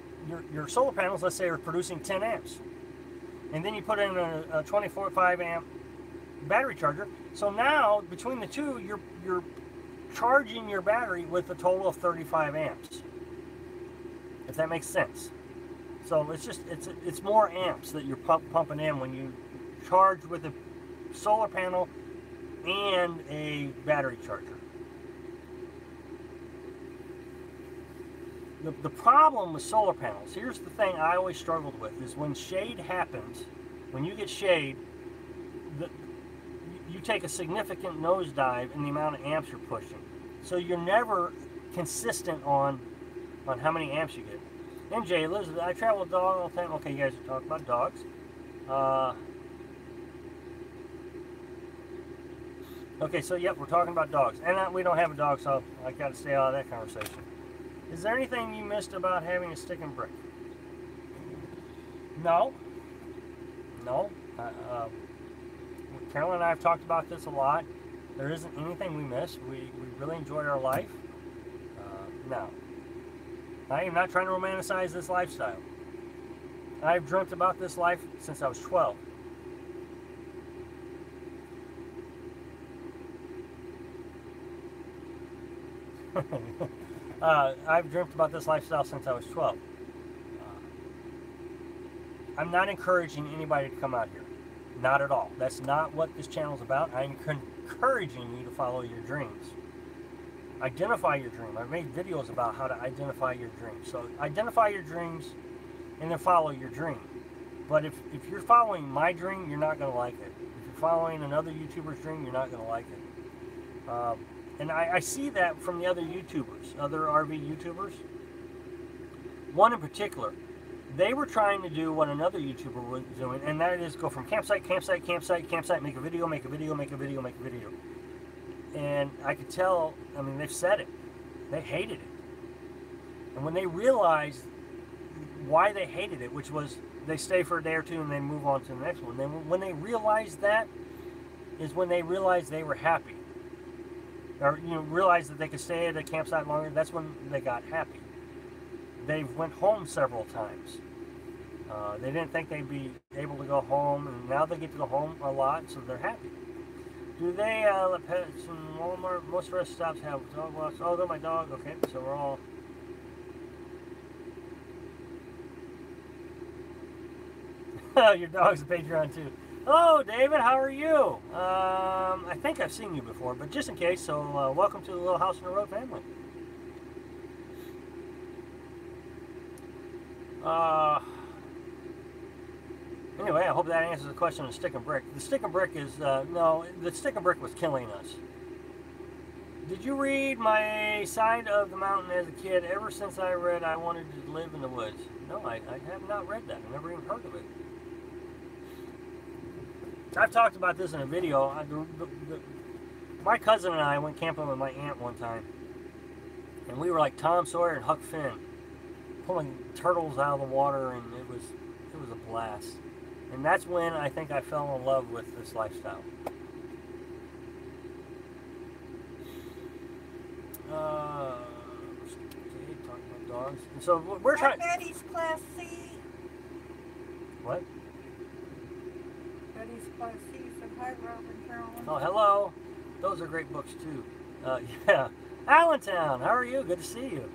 your solar panels, let's say, are producing 10 amps. And then you put in a 24.5 amp battery charger. So now, between the two, you're charging your battery with a total of 35 amps. If that makes sense. So it's more amps that you're pumping in when you charge with a solar panel and a battery charger. The problem with solar panels, here's the thing I always struggled with, is when shade happens, when you get shade, you take a significant nosedive in the amount of amps you're pushing. So you're never consistent on how many amps you get. MJ, Elizabeth, I travel with dog all the time. Okay, you guys are talking about dogs. Okay, so yep, we're talking about dogs. And we don't have a dog, so I got to stay out of that conversation. Is there anything you missed about having a stick and brick? No. No. Carolyn and I have talked about this a lot. There isn't anything we miss. We really enjoy our life. No. I am not trying to romanticize this lifestyle. I've dreamt about this life since I was 12. I've dreamt about this lifestyle since I was 12. I'm not encouraging anybody to come out here. Not at all. That's not what this channel is about. I'm encouraging you to follow your dreams. Identify your dream. I've made videos about how to identify your dreams. So identify your dreams and then follow your dream. But if you're following my dream, you're not going to like it. If you're following another YouTuber's dream, you're not going to like it. And I see that from the other YouTubers, other RV YouTubers. One in particular, they were trying to do what another YouTuber was doing, and that is go from campsite, campsite, campsite, campsite, make a video, make a video, make a video, make a video. And I could tell, I mean, they've said it. They hated it. And when they realized why they hated it, which was they stay for a day or two and then move on to the next one. Then when they realized that is when they realized they were happy. Or, you know, realized that they could stay at a campsite longer. That's when they got happy. They went home several times. They didn't think they'd be able to go home, and now they get to go home a lot, so they're happy. Do they let pets in Walmart? Most rest stops have dog walks. Oh, they're my dog. Okay, so we're all... Your dog's a Patreon too. Hello, David. How are you? I think I've seen you before, but just in case, so welcome to the Little House on the Road family. Anyway, I hope that answers the question on the stick and brick. The stick and brick is, no, the stick and brick was killing us. Did you read My Side of the Mountain as a kid? Ever since I read I Wanted to Live in the Woods. No, I have not read that. I've never even heard of it. I've talked about this in a video. My cousin and I went camping with my aunt one time. And we were like Tom Sawyer and Huck Finn, pulling turtles out of the water, and it was a blast. And that's when I think I fell in love with this lifestyle. Okay, talking about dogs. And so we're trying. Betty's Class C. What? Betty's Class C said hi, Rob and Carolyn. Oh, hello. Those are great books too. Yeah. Allentown, how are you? Good to see you.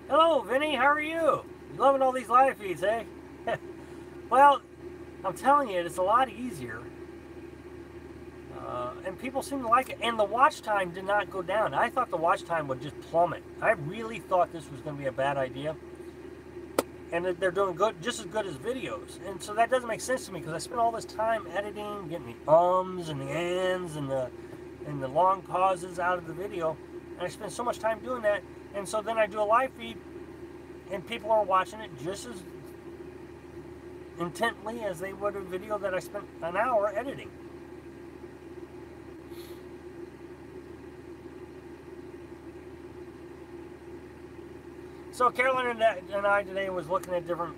Hello, Vinny. How are you? You loving all these live feeds, eh? Well, I'm telling you, it's a lot easier. And people seem to like it. And the watch time did not go down. I thought the watch time would just plummet. I really thought this was going to be a bad idea. And they're doing good, just as good as videos. And so that doesn't make sense to me because I spent all this time editing, getting the ums and the ands and the long pauses out of the video. And I spend so much time doing that. And so then I do a live feed and people are watching it just as intently as they would a video that I spent an hour editing. So Carolyn and I today was looking at different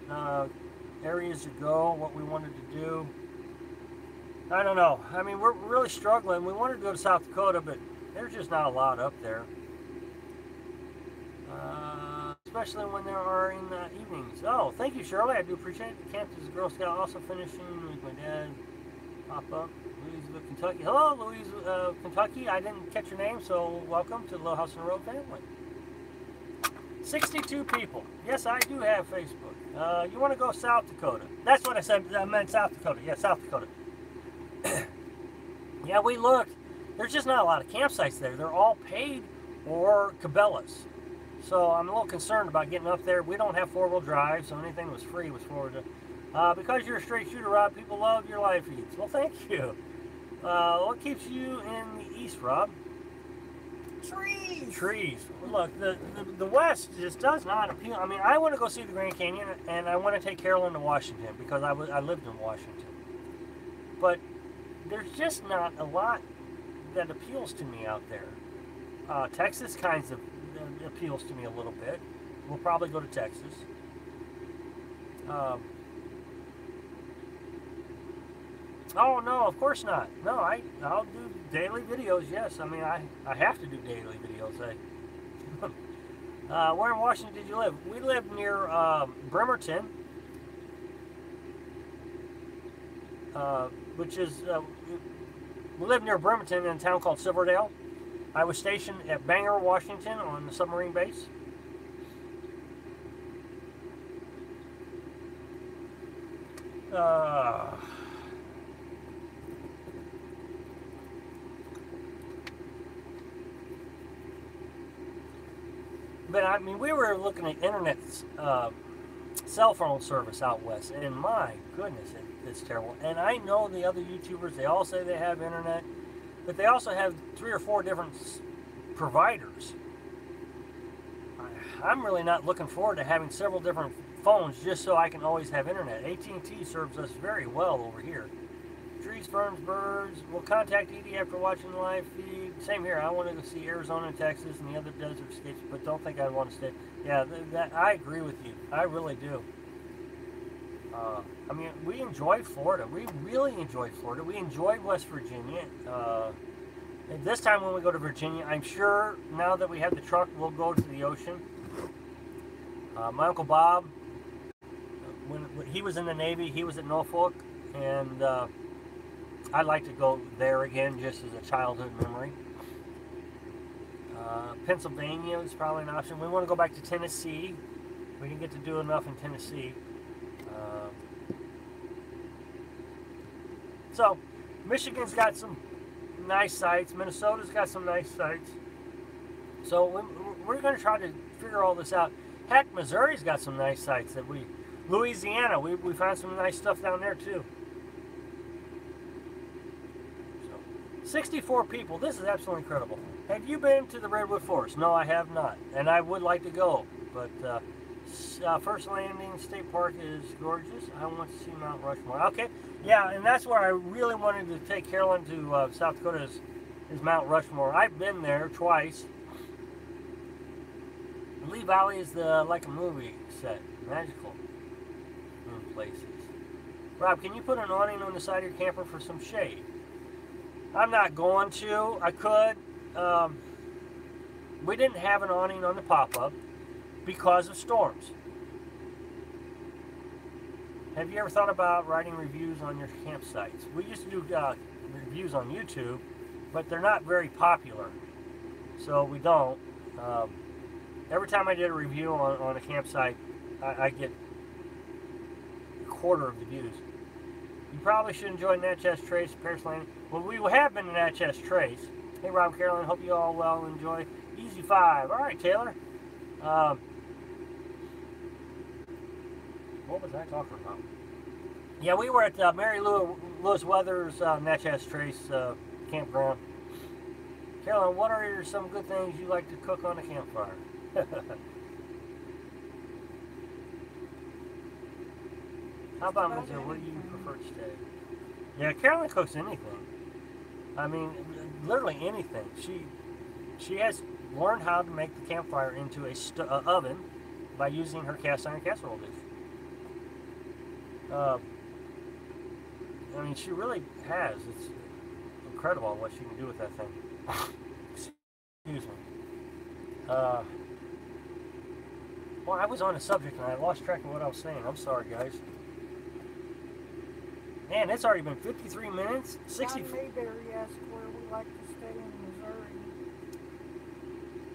areas to go, what we wanted to do. I don't know. I mean, we're really struggling. We wanted to go to South Dakota, but there's just not a lot up there. Especially when there are in the evenings. Oh, thank you, Shirley. I do appreciate it. Camp is a Girl Scout, also finishing with my dad. Pop up. Louisville, Kentucky. Hello, Louisville, Kentucky. I didn't catch your name, so welcome to the Little House on the Road family. 62 people. Yes, I do have Facebook. You want to go South Dakota? That's what I said. I meant South Dakota. Yeah, South Dakota. Yeah, we looked. There's just not a lot of campsites there. They're all paid or Cabela's. So I'm a little concerned about getting up there. We don't have four-wheel drive, so anything that was free was forwarded. Because you're a straight shooter, Rob, people love your live feeds. Well, thank you. What keeps you in the east, Rob? Trees. Trees. Look, the West just does not appeal. I mean, I want to go see the Grand Canyon, and I want to take Carolyn to Washington because I lived in Washington. But there's just not a lot that appeals to me out there. Texas kind of appeals to me a little bit. We'll probably go to Texas. Oh, no, of course not. No, I'll do daily videos, yes. I mean, I have to do daily videos. Where in Washington did you live? We lived near Bremerton, which is, we lived near Bremerton in a town called Silverdale. I was stationed at Bangor, Washington on the submarine base. Uh, but I mean, we were looking at internet cell phone service out west, and my goodness, it's terrible. And I know the other YouTubers, they all say they have internet, but they also have 3 or 4 different providers. I'm really not looking forward to having several different phones just so I can always have internet. AT&T serves us very well over here. Trees, ferns, birds. We'll contact Edie after watching the live feed. Same here. I wanted to see Arizona and Texas and the other desert states, but don't think I want to stay. Yeah, that I agree with you. I really do. I mean, we enjoy Florida. We really enjoy Florida. We enjoy West Virginia. And this time when we go to Virginia, I'm sure now that we have the truck, we'll go to the ocean. My Uncle Bob, when he was in the Navy, he was at Norfolk, and I'd like to go there again just as a childhood memory. Pennsylvania is probably an option. We want to go back to Tennessee. We didn't get to do enough in Tennessee. So, Michigan's got some nice sites. Minnesota's got some nice sites. So we're going to try to figure all this out. Heck, Missouri's got some nice sites that Louisiana, we found some nice stuff down there too. So, 64 people. This is absolutely incredible. Have you been to the Redwood Forest? No, I have not, and I would like to go. But First Landing State Park is gorgeous. I want to see Mount Rushmore. Okay, yeah, and that's where I really wanted to take Carolyn to South Dakota is Mount Rushmore. I've been there twice. Lee Valley is like a movie set, magical in places. Rob, can you put an awning on the side of your camper for some shade? I'm not going to. I could. We didn't have an awning on the pop-up because of storms. Have you ever thought about writing reviews on your campsites? We used to do reviews on YouTube, but they're not very popular, so we don't. Every time I did a review on a campsite, I get a quarter of the views. You probably should enjoy Natchez Trace, Paris Landing. Well, we have been to Natchez Trace. Hey, Rob, Carolyn, hope you all well enjoy. Easy 5. All right, Taylor. What was I talking about? Yeah, we were at Mary Lewis Weather's Natchez Trace campground. Carolyn, what are some good things you like to cook on a campfire? How about Missouri? What do you prefer to stay? Yeah, Carolyn cooks anything. I mean, literally anything. She has learned how to make the campfire into a oven by using her cast iron casserole dish. I mean, she really has. It's incredible what she can do with that thing. Excuse me. Well, I was on a subject and I lost track of what I was saying. I'm sorry, guys. Man, it's already been 53 minutes. 60. John Mayberry asked where we like to stay in Missouri.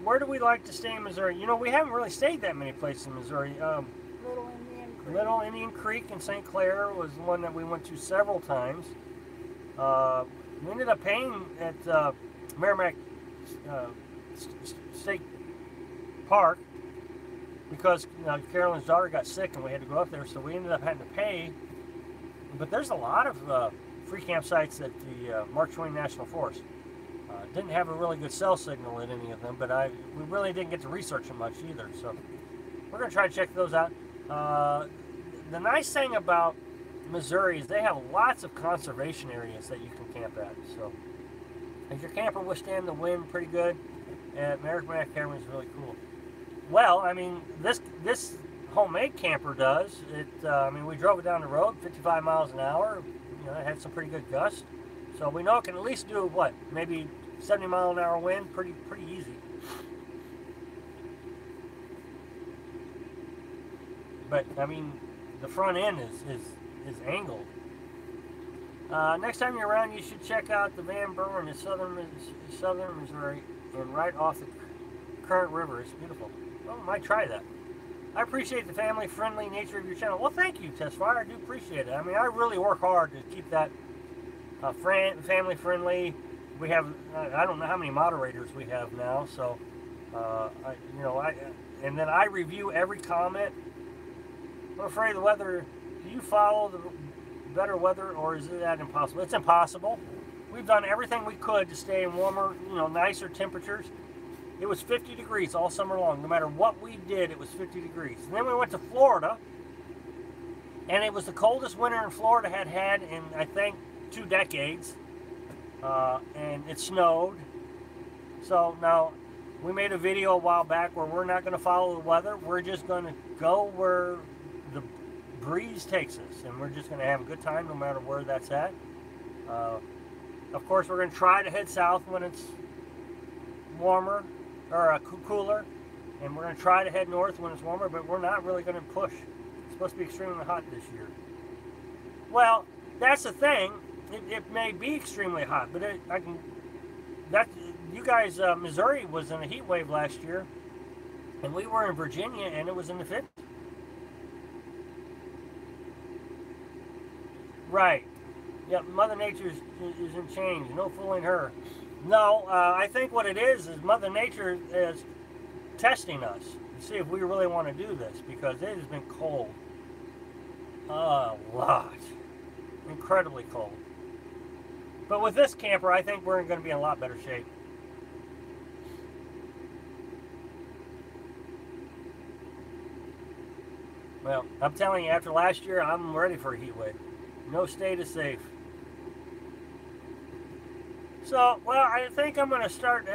Where do we like to stay in Missouri? You know, we haven't really stayed that many places in Missouri. Little Indian Creek. Little Indian Creek in St. Clair was one that we went to several times. We ended up paying at Merrimack State Park because Carolyn's daughter got sick and we had to go up there, so we ended up having to pay. But there's a lot of free campsites at the Mark Twain National Forest. Didn't have a really good cell signal in any of them, but we really didn't get to research them much either. So we're going to try to check those out. The nice thing about Missouri is they have lots of conservation areas that you can camp at. So if your camper withstand the wind pretty good, and Merrimack Camping is really cool. Well, I mean, this homemade camper does. I mean, we drove it down the road, 55 miles an hour. You know, it had some pretty good gusts. So we know it can at least do, what, maybe 70 mile an hour wind, pretty easy. But, I mean, the front end is angled. Next time you're around, you should check out the Van Buren in southern Missouri and right off the Current River. It's beautiful. Well, I might try that. I appreciate the family-friendly nature of your channel. Well, thank you, Testfire. I do appreciate it. I mean, I really work hard to keep that family-friendly. We have, I don't know how many moderators we have now, so, and then I review every comment. I'm afraid of the weather. Do you follow the better weather, or is that impossible? It's impossible. We've done everything we could to stay in warmer, nicer temperatures. It was 50 degrees all summer long. No matter what we did, it was 50 degrees. And then we went to Florida, and it was the coldest winter in Florida had in, I think, 2 decades. And it snowed. So now, we made a video a while back where we're not going to follow the weather. We're just going to go where the breeze takes us, and we're just going to have a good time no matter where that's at. Of course, we're going to try to head south when it's warmer, or cooler, and we're going to try to head north when it's warmer, but we're not really going to push. It's supposed to be extremely hot this year. Well, that's the thing. It may be extremely hot, but you guys, Missouri was in a heat wave last year, and we were in Virginia, and it was in the 50s. Right. Yeah, Mother Nature isn't changed. No fooling her. No, I think what it is Mother Nature is testing us to see if we really want to do this, because it has been cold. A lot. Incredibly cold. But with this camper, I think we're going to be in a lot better shape. Well, I'm telling you, after last year, I'm ready for a heat wave. No state is safe. So, well, I think I'm going to start.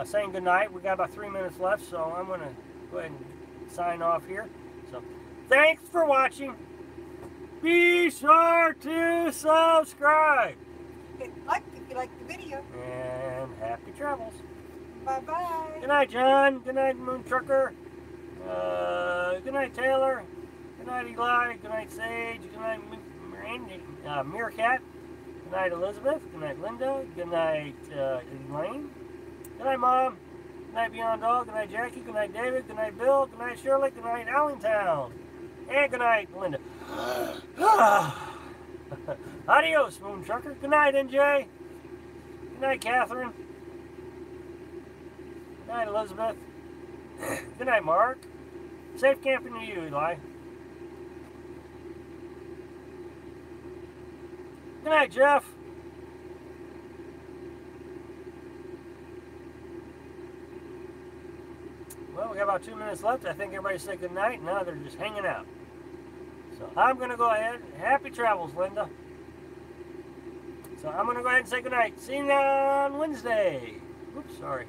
Saying goodnight. We got about 3 minutes left, so I'm going to go ahead and sign off here. So, thanks for watching. Be sure to subscribe. Hit like if you like the video. And happy travels. Bye-bye. Good night, John. Good night, Moon Trucker. Good night, Taylor. Good night, Eli. Good night, Sage. Good night, Meerkat. Good night, Elizabeth. Good night, Linda. Good night, Elaine. Good night, Mom. Good night, Beyond Dog. Good night, Jackie. Good night, David. Good night, Bill. Good night, Shirley. Good night, Allentown. And good night, Linda. Adios, Moon Trucker. Good night, NJ. Good night, Catherine. Good night, Elizabeth. Good night, Mark. Safe camping to you, Eli. Good night, Jeff. Well, we got about 2 minutes left. I think everybody said good night. Now they're just hanging out. So I'm going to go ahead. Happy travels, Linda. So I'm going to go ahead and say good night. See you on Wednesday. Oops, sorry.